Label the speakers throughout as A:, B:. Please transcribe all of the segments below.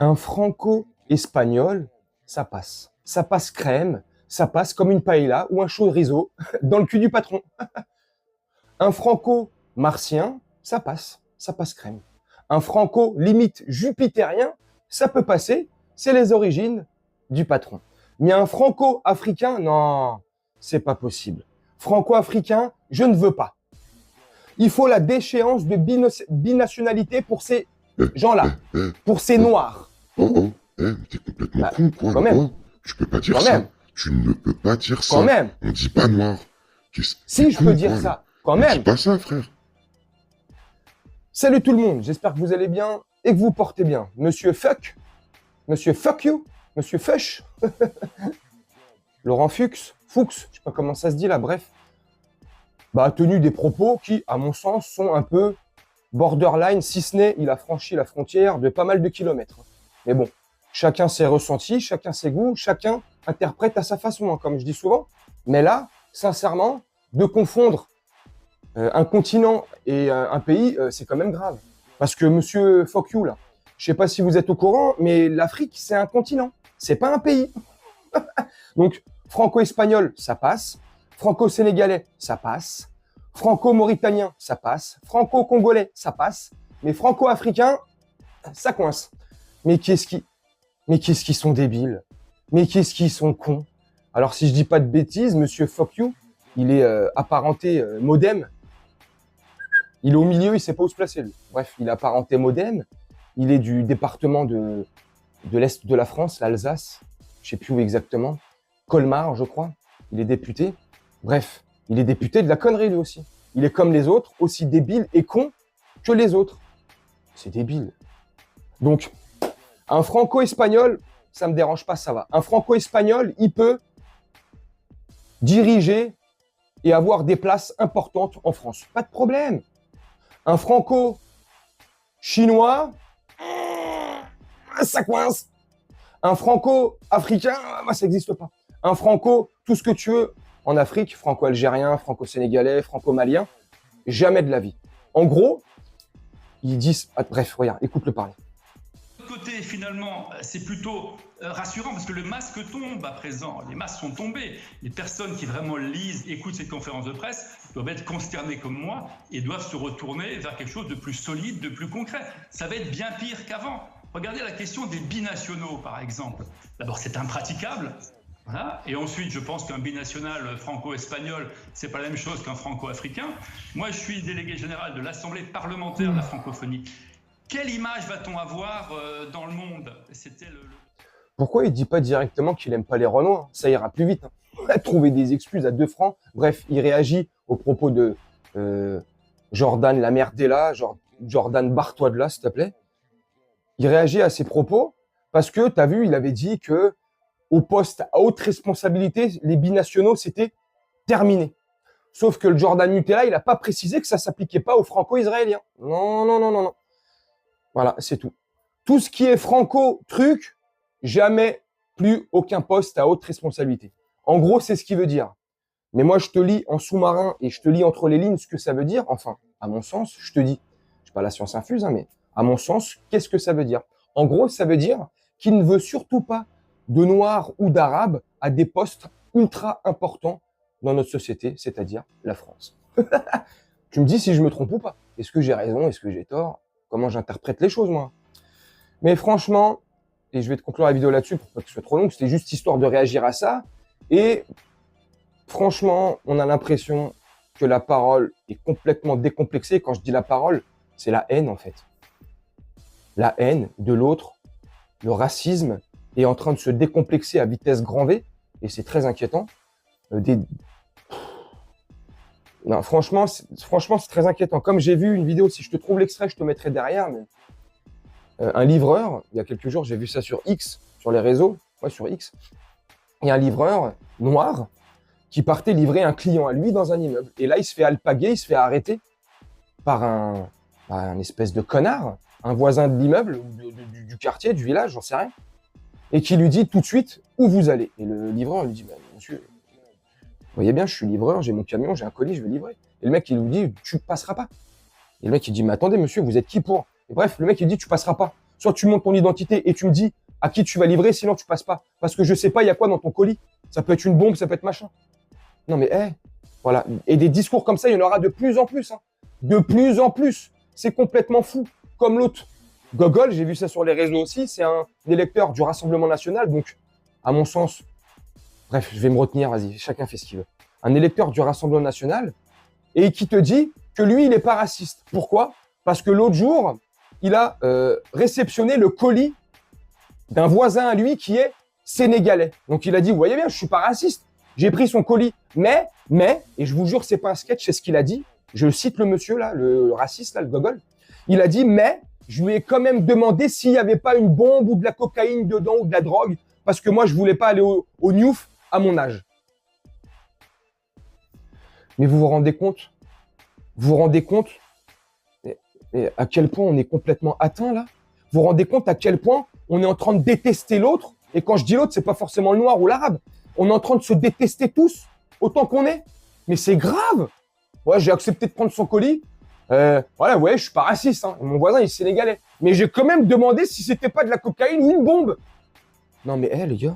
A: Un franco-espagnol, ça passe. Ça passe crème, ça passe comme une paella ou un chorizo dans le cul du patron. Un franco-martien, ça passe crème. Un franco limite jupitérien, ça peut passer, c'est les origines du patron. Mais un franco-africain, non, c'est pas possible. Franco-africain, je ne veux pas. Il faut la déchéance de binationalité pour ces gens-là, pour ces noirs.
B: Mais t'es complètement con, quoi.
A: Quand même.
B: Oh, tu peux pas dire
A: Quand
B: ça.
A: même.
B: Tu ne peux pas dire ça.
A: Quand même.
B: On dit pas noir.
A: Si, je peux dire ça. Quand même.
B: Dis pas ça, frère.
A: Salut tout le monde, j'espère que vous allez bien et que vous portez bien. Monsieur Fuck You, Monsieur Fush, Laurent Fuchs, je sais pas comment ça se dit là, bref, a tenu des propos qui, à mon sens, sont un peu borderline, si ce n'est, il a franchi la frontière de pas mal de kilomètres. Mais bon, chacun ses ressentis, chacun ses goûts, chacun interprète à sa façon, hein, comme je dis souvent. Mais là, sincèrement, de confondre un continent et un pays, c'est quand même grave. Parce que monsieur fuck you, là, je sais pas si vous êtes au courant, mais l'Afrique, c'est un continent. C'est pas un pays. Donc, franco-espagnol, ça passe. Franco-sénégalais, ça passe. Franco-mauritanien, ça passe. Franco-congolais, ça passe. Mais franco-africain, ça coince. Mais qu'est-ce qu'ils sont débiles. Mais qu'est-ce qu'ils sont cons. Alors, si je dis pas de bêtises, monsieur fuck you, il est apparenté modem. Il est au milieu, il sait pas où se placer, lui. Bref, il est apparenté modem. Il est du département de l'Est de la France, l'Alsace. Je sais plus où exactement. Colmar, je crois. Il est député. Bref, il est député de la connerie, lui aussi. Il est comme les autres, aussi débile et con que les autres. C'est débile. Donc, un franco-espagnol, ça me dérange pas, ça va. Un franco-espagnol, il peut diriger et avoir des places importantes en France. Pas de problème. Un franco-chinois, ça coince. Un franco-africain, ça n'existe pas. Un franco, tout ce que tu veux, en Afrique, franco-algérien, franco-sénégalais, franco-malien, jamais de la vie. En gros, ils disent... bref, regarde, écoute-le parler.
C: De l'autre côté, finalement, c'est plutôt rassurant parce que le masque tombe à présent. Les masques sont tombés. Les personnes qui vraiment lisent, écoutent cette conférence de presse doivent être consternées comme moi et doivent se retourner vers quelque chose de plus solide, de plus concret. Ça va être bien pire qu'avant. Regardez la question des binationaux, par exemple. D'abord, c'est impraticable. Voilà. Et ensuite, je pense qu'un binational franco-espagnol, c'est pas la même chose qu'un franco-africain. Moi, je suis délégué général de l'Assemblée parlementaire de la francophonie. Quelle image va-t-on avoir dans le monde?
A: Pourquoi il dit pas directement qu'il aime pas les Renois? Ça ira plus vite. Hein. Trouver des excuses à 2 francs. Bref, il réagit aux propos de Jordan Lamerdella, Jordan barre-toi de là, s'il te plaît. Il réagit à ses propos parce que, tu as vu, il avait dit que au poste à haute responsabilité, les binationaux, c'était terminé. Sauf que le Jordan Nutella, il n'a pas précisé que ça s'appliquait pas aux franco-israéliens. Non. Voilà, c'est tout. Tout ce qui est franco-truc, jamais plus aucun poste à haute responsabilité. En gros, c'est ce qu'il veut dire. Mais moi, je te lis en sous-marin et je te lis entre les lignes ce que ça veut dire. Enfin, à mon sens, je te dis, je suis pas la science infuse, hein, mais à mon sens, qu'est-ce que ça veut dire? En gros, ça veut dire qu'il ne veut surtout pas de noirs ou d'arabes à des postes ultra importants dans notre société, c'est-à-dire la France. Tu me dis si je me trompe ou pas. Est-ce que j'ai raison? Est-ce que j'ai tort? Comment j'interprète les choses, moi? Mais franchement, et je vais te conclure la vidéo là-dessus pour pas que ce soit trop long, c'était juste histoire de réagir à ça. Et franchement, on a l'impression que la parole est complètement décomplexée. Quand je dis la parole, c'est la haine, en fait. La haine de l'autre, le racisme est en train de se décomplexer à vitesse grand V, et c'est très inquiétant. Non, franchement, c'est très inquiétant. Comme j'ai vu une vidéo, si je te trouve l'extrait, je te mettrai derrière, mais un livreur, il y a quelques jours, j'ai vu ça sur X, sur les réseaux, ouais, sur X, il y a un livreur noir qui partait livrer un client à lui dans un immeuble. Et là, il se fait alpaguer, il se fait arrêter par un espèce de connard, un voisin de l'immeuble, du quartier, du village, j'en sais rien, et qui lui dit tout de suite où vous allez. Et le livreur lui dit, bah, monsieur, vous voyez bien, je suis livreur, j'ai mon camion, j'ai un colis, je vais livrer. Et le mec, il lui dit, tu passeras pas. Et le mec, il dit, mais attendez, monsieur, vous êtes qui pour? Et bref, le mec, il dit, tu passeras pas. soit tu montes ton identité et tu me dis à qui tu vas livrer, sinon tu passes pas. Parce que je sais pas, il y a quoi dans ton colis. Ça peut être une bombe, ça peut être machin. Non mais, voilà. Et des discours comme ça, il y en aura de plus en plus. Hein. De plus en plus. C'est complètement fou. Comme l'autre. Gogol, j'ai vu ça sur les réseaux aussi, c'est un électeur du Rassemblement National, donc, à mon sens, bref, je vais me retenir, vas-y, chacun fait ce qu'il veut. Un électeur du Rassemblement National, et qui te dit que lui, il n'est pas raciste. Pourquoi? Parce que l'autre jour, il a réceptionné le colis d'un voisin à lui qui est sénégalais. Donc il a dit, vous voyez bien, je suis pas raciste. J'ai pris son colis, mais, et je vous jure, c'est pas un sketch, c'est ce qu'il a dit. Je cite le monsieur là, le raciste là, le gogol. Il a dit, mais je lui ai quand même demandé s'il n'y avait pas une bombe ou de la cocaïne dedans ou de la drogue, parce que moi, je voulais pas aller au Newf à mon âge. Mais vous vous rendez compte? Vous vous rendez compte et à quel point on est complètement atteint là? Vous vous rendez compte à quel point on est en train de détester l'autre? Et quand je dis l'autre, c'est pas forcément le noir ou l'arabe. On est en train de se détester tous, autant qu'on est. Mais c'est grave. Ouais, j'ai accepté de prendre son colis. Voilà, ouais, je suis pas raciste. Hein. Mon voisin, il est sénégalais. Mais j'ai quand même demandé si c'était pas de la cocaïne ou une bombe. Non, mais les gars.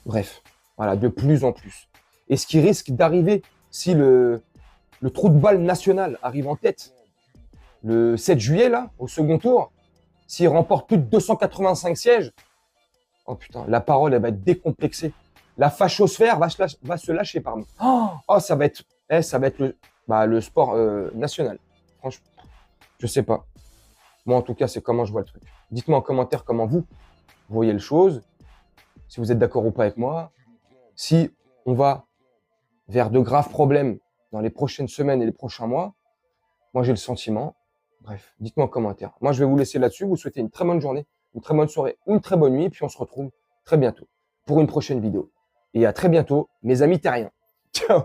A: Bref, voilà, de plus en plus. Et ce qui risque d'arriver si le trou de balle national arrive en tête le 7 juillet, là, au second tour, s'il remporte plus de 285 sièges, oh putain, la parole, elle va être décomplexée. La fachosphère va se lâcher, pardon. Oh, ça va être le sport national. Franchement, je sais pas. Moi, en tout cas, c'est comment je vois le truc. Dites-moi en commentaire comment vous voyez les choses, si vous êtes d'accord ou pas avec moi, si on va vers de graves problèmes dans les prochaines semaines et les prochains mois. Moi, j'ai le sentiment. Bref, dites-moi en commentaire. Moi, je vais vous laisser là-dessus. Vous souhaitez une très bonne journée, une très bonne soirée, une très bonne nuit. Et puis, on se retrouve très bientôt pour une prochaine vidéo. Et à très bientôt, mes amis terriens. Ciao!